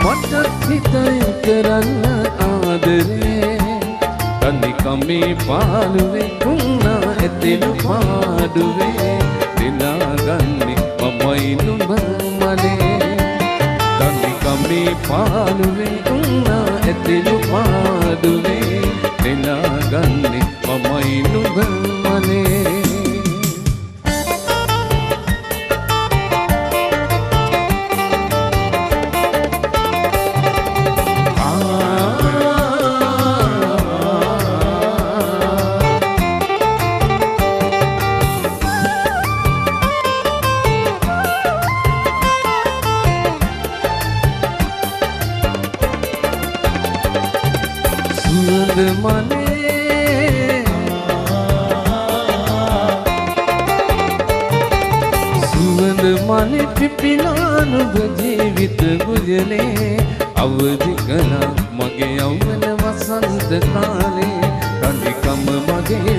මට හිතයි කරන්න ආදරේ තනි කමේ පාළුවේ කුණා ඇතෙනු පාඩුවේ දිනාගන්නේ මමයි නුඹ මලේ තනි කමේ පාළුවේ කුණා ඇතෙනු පාඩුවේ දිනාගන්නේ මමයි නුඹ මලේ සුවඳ මලේ සුවඳ මලේ පිපිලා නුඹ ජීවිත ගුජනේ අවදි කළා මගේ යෞවන වසන්ත කාලේ තනිකම මගේ